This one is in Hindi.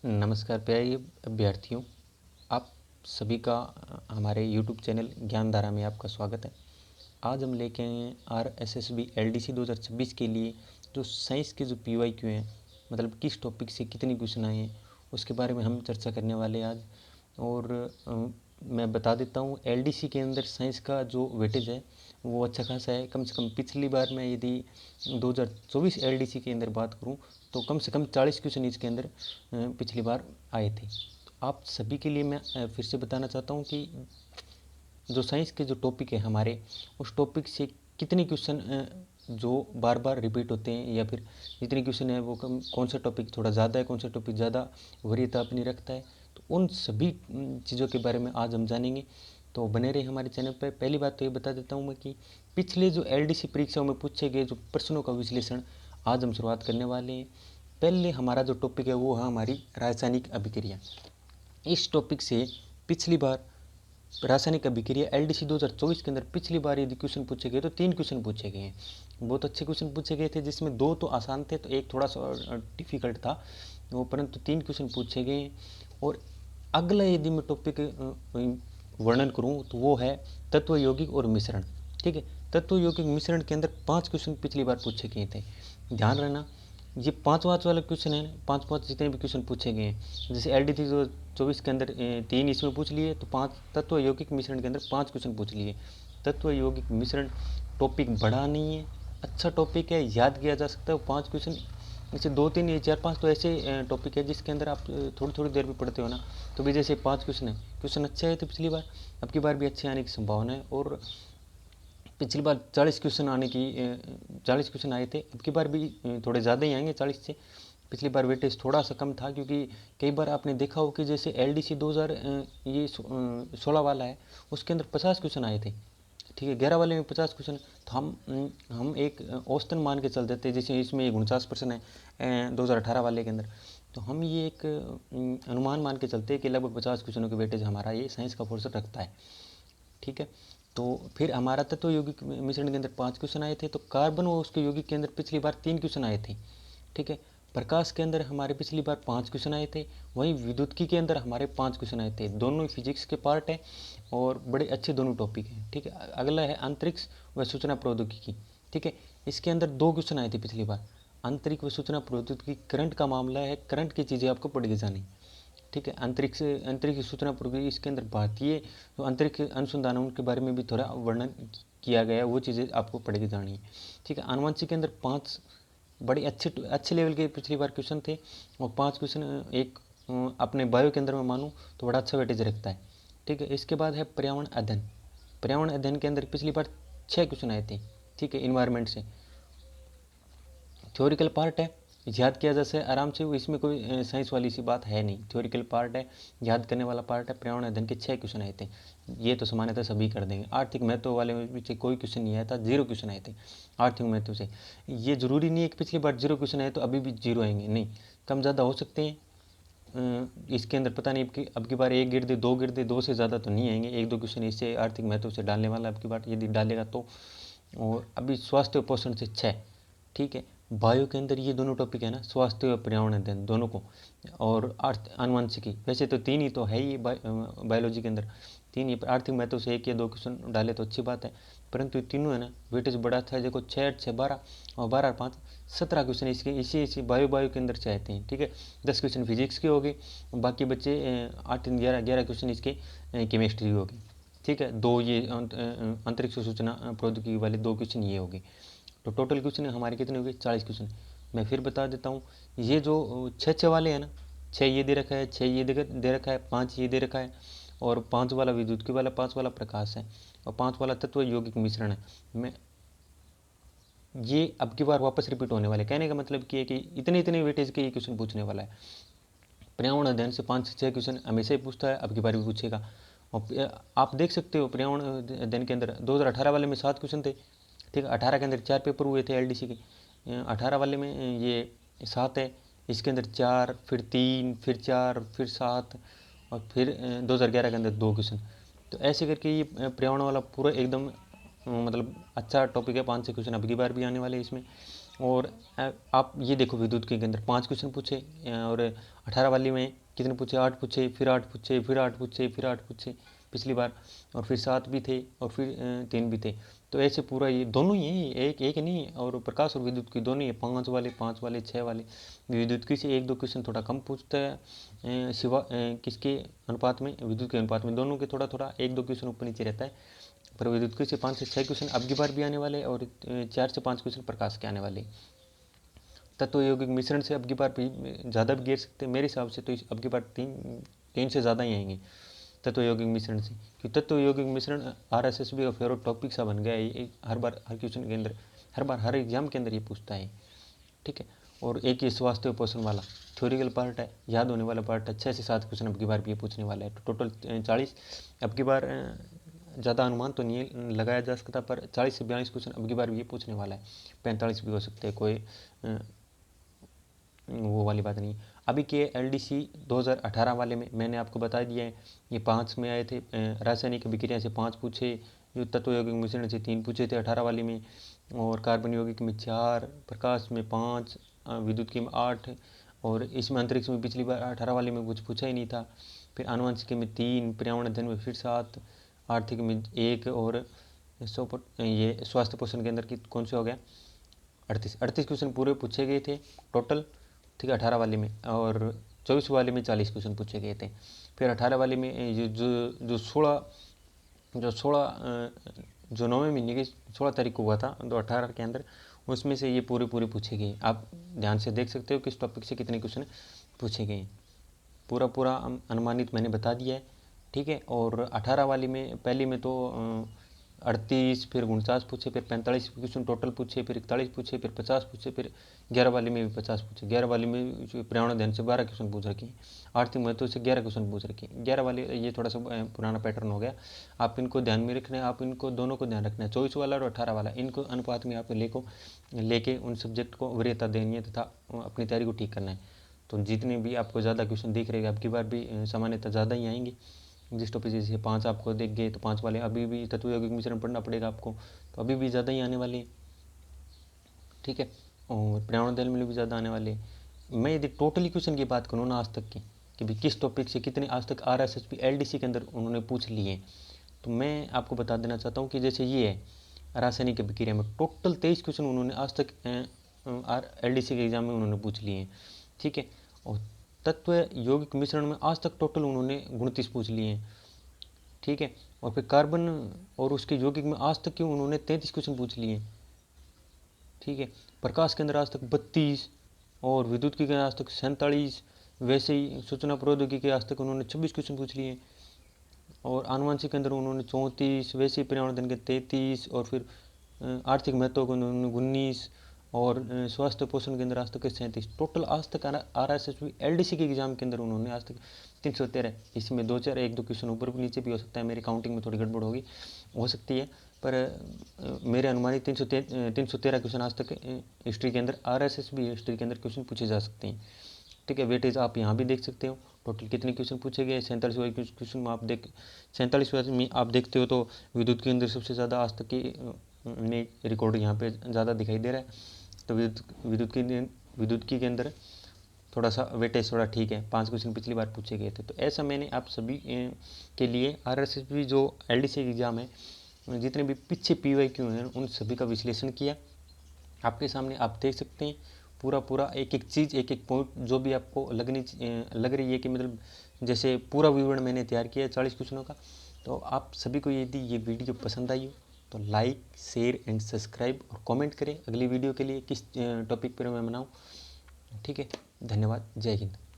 नमस्कार प्यारे अभ्यर्थियों, आप सभी का हमारे YouTube चैनल ज्ञानधारा में आपका स्वागत है। आज हम लेके आए हैं RSSB LDC 2026 के लिए जो साइंस के जो PYQ हैं, मतलब किस टॉपिक से कितनी क्वेश्चन आए हैं उसके बारे में हम चर्चा करने वाले हैं आज। और मैं बता देता हूँ, LDC के अंदर साइंस का जो वेटेज है वो अच्छा खासा है। कम से कम पिछली बार मैं यदि 2024 LDC के अंदर बात करूँ तो कम से कम 40 क्वेश्चन इसके अंदर पिछली बार आए थे। तो आप सभी के लिए मैं फिर से बताना चाहता हूँ कि जो साइंस के जो टॉपिक है हमारे, उस टॉपिक से कितने क्वेश्चन जो बार बार रिपीट होते हैं, या फिर जितने क्वेश्चन है वो कौन सा टॉपिक थोड़ा ज़्यादा है, कौन सा टॉपिक ज़्यादा वरीयता अपनी रखता है, तो उन सभी चीज़ों के बारे में आज हम जानेंगे। तो बने रहे हमारे चैनल पर। पहली बात तो ये बता देता हूँ मैं कि पिछले जो LDC परीक्षाओं में पूछे गए जो प्रश्नों का विश्लेषण आज हम शुरुआत करने वाले हैं। पहले हमारा जो टॉपिक है वो है हमारी रासायनिक अभिक्रिया। इस टॉपिक से पिछली बार रासायनिक अभिक्रिया LDC 2024 के अंदर पिछली बार यदि क्वेश्चन पूछे गए तो 3 क्वेश्चन पूछे गए हैं। बहुत अच्छे क्वेश्चन पूछे गए थे, जिसमें 2 तो आसान थे तो एक थोड़ा सा डिफिकल्ट था वो, परंतु 3 क्वेश्चन पूछे गए हैं। और अगला यदि मैं टॉपिक वर्णन करूँ तो वो है तत्व यौगिक और मिश्रण। ठीक है, तत्व यौगिक मिश्रण के अंदर 5 क्वेश्चन पिछली बार पूछे गए थे। ध्यान रहना, ये 5 वाला क्वेश्चन है, 5 जितने भी क्वेश्चन पूछे गए हैं, जैसे LDC 24 के अंदर 3 इसमें पूछ लिए तो 5 तत्व यौगिक मिश्रण के अंदर 5 क्वेश्चन पूछ लिए। तत्व यौगिक मिश्रण टॉपिक बड़ा नहीं है, अच्छा टॉपिक है, याद किया जा सकता है। 5 क्वेश्चन जैसे 2-3 या 4-5 तो ऐसे टॉपिक है जिसके अंदर आप थोड़ी थोड़ी देर भी पढ़ते हो ना, तो भी जैसे 5 क्वेश्चन है, क्वेश्चन अच्छे आए थे पिछली बार, अब की बार भी अच्छे आने की संभावना है। और पिछली बार 40 क्वेश्चन आने की 40 क्वेश्चन आए थे, अब की बार भी थोड़े ज़्यादा ही आएंगे 40 से। पिछली बार वेटेज थोड़ा सा कम था, क्योंकि कई बार आपने देखा हो कि जैसे LDC 2016 वाला है, उसके अंदर 50 क्वेश्चन आए थे। ठीक है, 11 वाले में 50 क्वेश्चन, तो हम एक औसतन मान के चल देते हैं, जैसे इसमें 49% है 2018 वाले के अंदर, तो हम ये एक अनुमान मान के चलते हैं कि लगभग 50 क्वेश्चनों के वेटेज हमारा ये साइंस का पोर्शन रखता है। ठीक है, तो फिर हमारा तत्व यौगिक मिश्रण के अंदर 5 क्वेश्चन आए थे। तो कार्बन और उसके यौगिक के अंदर पिछली बार 3 क्वेश्चन आए थे। ठीक है, प्रकाश के अंदर हमारे पिछली बार 5 क्वेश्चन आए थे। वहीं विद्युत्की के अंदर हमारे 5 क्वेश्चन आए थे। दोनों ही फिजिक्स के पार्ट है और बड़े अच्छे दोनों टॉपिक हैं। ठीक है, अगला है अंतरिक्ष व सूचना प्रौद्योगिकी। ठीक है, इसके अंदर 2 क्वेश्चन आए थे पिछली बार। अंतरिक्ष व सूचना प्रौद्योगिकी करंट का मामला है, करंट की चीज़ें आपको पढ़ के जानी। ठीक है, अंतरिक्ष सूचना प्रौद्योगिकी, इसके अंदर भारतीय जो अंतरिक्ष अनुसंधान है उनके बारे में भी थोड़ा वर्णन किया गया है, वो चीज़ें आपको पढ़ के जानी है। ठीक है, आनुवंशिक के अंदर 5 बड़े अच्छे लेवल के पिछली बार क्वेश्चन थे, और 5 क्वेश्चन एक अपने बायो के अंदर में मानूँ तो बड़ा अच्छा वेटेज रखता है। ठीक है, इसके बाद है पर्यावरण अध्ययन। पर्यावरण अध्ययन के अंदर पिछली बार 6 क्वेश्चन आए थे। ठीक है, इन्वायरमेंट से थ्योरिकल पार्ट है, याद किया जा सकता है आराम से, इसमें कोई साइंस वाली सी बात है नहीं। थ्योरिकल पार्ट है, याद करने वाला पार्ट है। पर्यावरण अध्ययन के 6 क्वेश्चन आए थे, ये तो सामान्यतः सभी कर देंगे। आर्थिक महत्व वाले में से कोई क्वेश्चन नहीं आया था, 0 क्वेश्चन आए थे आर्थिक महत्व से। ये जरूरी नहीं है कि पिछली बार 0 क्वेश्चन आए तो अभी भी 0 आएंगे, नहीं, कम ज़्यादा हो सकते हैं। इसके अंदर पता नहीं अब की बार 1 गिरदे 2 गिरदे, 2 से ज़्यादा तो नहीं आएंगे, 1-2 क्वेश्चन इससे आर्थिक महत्व से डालने वाला अब की बार यदि डालेगा तो। और अभी स्वास्थ्य और पोषण से 6। ठीक है, बायो के अंदर ये दोनों टॉपिक है ना, स्वास्थ्य और पर्यावरण अध्ययन दोनों को, और आनुवंशिकी, वैसे तो 3 ही तो है ही बायोलॉजी के अंदर, 3 ही। आर्थिक महत्व से 1 या 2 क्वेश्चन डाले तो अच्छी बात है, परंतु ये तीनों है ना, वेटेज बड़ा था। देखो 6-8-6 12 और 12-5 17 क्वेश्चन इसके इसी बायो के अंदर से आते हैं। ठीक है, 10 क्वेश्चन फिजिक्स के हो गए, बाकी बच्चे 8-11 क्वेश्चन इसके केमिस्ट्री हो गए। ठीक है, 2 ये अंतरिक्ष सूचना प्रौद्योगिकी वाले 2 क्वेश्चन ये हो गए। तो टोटल क्वेश्चन हमारे कितने हो गए, 40 क्वेश्चन। मैं फिर बता देता हूँ, ये जो 6-6 वाले हैं ना, 6 ये दे रखा है, 6 ये दे रखा है, 5 ये दे रखा है, और 5 वाला विद्युत की वाला, 5 वाला प्रकाश है, और 5 वाला तत्व यौगिक मिश्रण है। मैं ये अब की बार वापस रिपीट होने वाले, कहने का मतलब कि है कि इतने इतने वेटेज के ये क्वेश्चन पूछने वाला है। पर्यावरण अध्ययन से 5 से 6 क्वेश्चन हमेशा ही पूछता है, अब की बार भी पूछेगा। और आप देख सकते हो पर्यावरण अध्ययन के अंदर 2018 वाले में 7 क्वेश्चन थे। ठीक है, 18 के अंदर 4 पेपर हुए थे LDC के, 18 वाले में ये 7 है, इसके अंदर 4, फिर 3, फिर 4, फिर 7, और फिर 2011 के अंदर 2 क्वेश्चन। तो ऐसे करके ये पर्यावरण वाला पूरा एकदम मतलब अच्छा टॉपिक है। 5 से क्वेश्चन अब की बार भी आने वाले हैं इसमें। और आप ये देखो विद्युत के अंदर 5 क्वेश्चन पूछे और 18 वाली में कितने पूछे, 8 पूछे, फिर 8 पूछे, फिर 8 पूछे, फिर 8 पूछे पिछली बार, और फिर 7 भी थे और फिर 3 भी थे। तो ऐसे पूरा ये दोनों ही एक एक नहीं, और प्रकाश और विद्युत की दोनों ही 5 वाले 6 वाले। विद्युत की से 1-2 क्वेश्चन थोड़ा कम पूछता है सिवा किसके अनुपात में, विद्युत के अनुपात में। दोनों के थोड़ा थोड़ा 1-2 क्वेश्चन ऊपर नीचे रहता है, पर विद्युत के से 5 से 6 क्वेश्चन अब की बार भी आने वाले और 4 से 5 क्वेश्चन प्रकाश के आने वाले। तत्व यौगिक मिश्रण से अब की बार भी ज़्यादा भी घेर सकते हैं मेरे हिसाब से, तो अब की बार 3 से ज़्यादा ही आएंगे तत्व यौगिक मिश्रण से, क्योंकि तत्व यौगिक मिश्रण RSSB का फेवरेट टॉपिक सा बन गया है। हर बार हर क्वेश्चन के अंदर, हर बार हर एग्जाम के अंदर ये पूछता है, ठीक है। और एक ये स्वास्थ्य पोषण वाला थ्योरिकल पार्ट है, याद होने वाला पार्ट है। 6 से 7 क्वेश्चन अब की बार भी ये पूछने वाला है, तो टोटल 40। अब की बार ज़्यादा अनुमान तो नहीं लगाया जा सकता, पर 40 से 42 क्वेश्चन अब की बार भी ये पूछने वाला है। 45 भी हो सकते हैं, कोई वो वाली बात नहीं। अभी के LDC 2018 वाले में मैंने आपको बता दिया है, ये 5 में आए थे। रासायनिक अभिक्रिया से 5 पूछे, जो तत्व यौगिक मिश्रण से 3 पूछे थे 18 वाले में, और कार्बन यौगिक में 4, प्रकाश में 5, विद्युत के में 8, और इसमें अंतरिक्ष में पिछली बार 18 वाले में कुछ पूछा ही नहीं था। फिर आनुवंशिक में 3, पर्यावरण अध्ययन में फिर 7, आर्थिक में 1, और ये स्वास्थ्य पोषण के अंदर की कौन से हो गया 38 क्वेश्चन पूरे पूछे गए थे टोटल, ठीक है 18 वाले में, और 24 वाले में 40 क्वेश्चन पूछे गए थे। फिर 18 वाले में जो 16 जो 9वें महीने की 16 तारीख को हुआ था 2018 के अंदर, उसमें से ये पूरे पूछे गए। आप ध्यान से देख सकते हो किस टॉपिक से कितने क्वेश्चन पूछे गए, पूरा अनुमानित मैंने बता दिया है, ठीक है। और 18 वाली में पहली में तो 38, फिर 49 पूछे, फिर 45 क्वेश्चन टोटल पूछे, फिर 41 पूछे, फिर 50 पूछे, फिर 11 वाली में भी 50 पूछे। 11 वाली में पर्यावरण अध्ययन से 12 क्वेश्चन पूछ रखे हैं, आर्थिक महत्व से 11 क्वेश्चन पूछ रखे हैं। 11 वाले ये थोड़ा सा पुराना पैटर्न हो गया, आप इनको ध्यान में रखना है, आप इनको दोनों को ध्यान रखना है, 24 वाला और 18 वाला, इनको अनुपात में आप लेके उन सब्जेक्ट को वरीयता देनी है तथा अपनी तैयारी को ठीक करना है। तो जितने भी आपको ज़्यादा क्वेश्चन दिख रहे हैं, अब की बार भी सामान्यतः ज़्यादा ही आएंगे। जिस टॉपिक जैसे 5 आपको देख गए, तो 5 वाले अभी भी तत्व यौगिक मिश्रण पढ़ना पड़ेगा आपको, तो अभी भी ज़्यादा ही आने वाले हैं, ठीक है। और पर्यावरण अध्ययन में भी ज़्यादा आने वाले हैं। मैं यदि टोटली क्वेश्चन की बात करूँ ना आज तक की, कि भाई किस टॉपिक से कितने आज तक RSSB LDC के अंदर उन्होंने पूछ लिए हैं, तो मैं आपको बता देना चाहता हूँ कि जैसे ये है रासायनिक अभिक्रिया में टोटल 23 क्वेश्चन उन्होंने आज तक LDC के एग्जाम में उन्होंने पूछ लिए हैं, ठीक है। और तत्व यौगिक मिश्रण में आज तक टोटल उन्होंने 29 पूछ लिए हैं, ठीक है। और फिर कार्बन और उसके यौगिक में आज तक क्यों उन्होंने 33 क्वेश्चन पूछ लिए हैं, ठीक है। प्रकाश के अंदर आज तक 32, और विद्युत के आज तक 47, वैसे ही सूचना प्रौद्योगिकी के आज तक उन्होंने 26 क्वेश्चन पूछ लिए, और आनुवंशिक के अंदर उन्होंने 34, वैसे ही पर्यावरण अध्ययन के 33, और फिर आर्थिक महत्व को उन्होंने 19, और स्वास्थ्य पोषण के अंदर आज तक 37। टोटल आज तक RSSB LDC के एग्जाम के अंदर उन्होंने आज तक 313, इसमें 2-4 1-2 क्वेश्चन ऊपर भी नीचे भी हो सकता है, मेरी काउंटिंग में थोड़ी गड़बड़ हो सकती है, पर मेरे अनुमानित 313 क्वेश्चन आज तक हिस्ट्री के अंदर RSSB हिस्ट्री के अंदर क्वेश्चन पूछे जा सकते हैं, ठीक है। वेटेज आप यहाँ भी देख सकते हो टोटल कितने क्वेश्चन पूछे गए। 47 वाले क्वेश्चन में आप 47 में आप देखते हो तो विद्युत के अंदर सबसे ज़्यादा आज तक की में रिकॉर्ड यहाँ पे ज़्यादा दिखाई दे रहा है। तो विद्युत की के अंदर थोड़ा सा वेटेज थोड़ा ठीक है, 5 क्वेश्चन पिछली बार पूछे गए थे। तो ऐसा मैंने आप सभी के लिए RSSB जो LDC एग्ज़ाम है, जितने भी पीछे PYQ हैं उन सभी का विश्लेषण किया आपके सामने। आप देख सकते हैं पूरा एक एक चीज़, एक एक पॉइंट जो भी आपको लग रही है कि मतलब जैसे पूरा विवरण मैंने तैयार किया है 40 क्वेश्चनों का। तो आप सभी को यदि ये वीडियो पसंद आई हो तो लाइक, शेयर एंड सब्सक्राइब, और कमेंट करें अगली वीडियो के लिए किस टॉपिक पर मैं बनाऊँ, ठीक है। धन्यवाद, जय हिंद।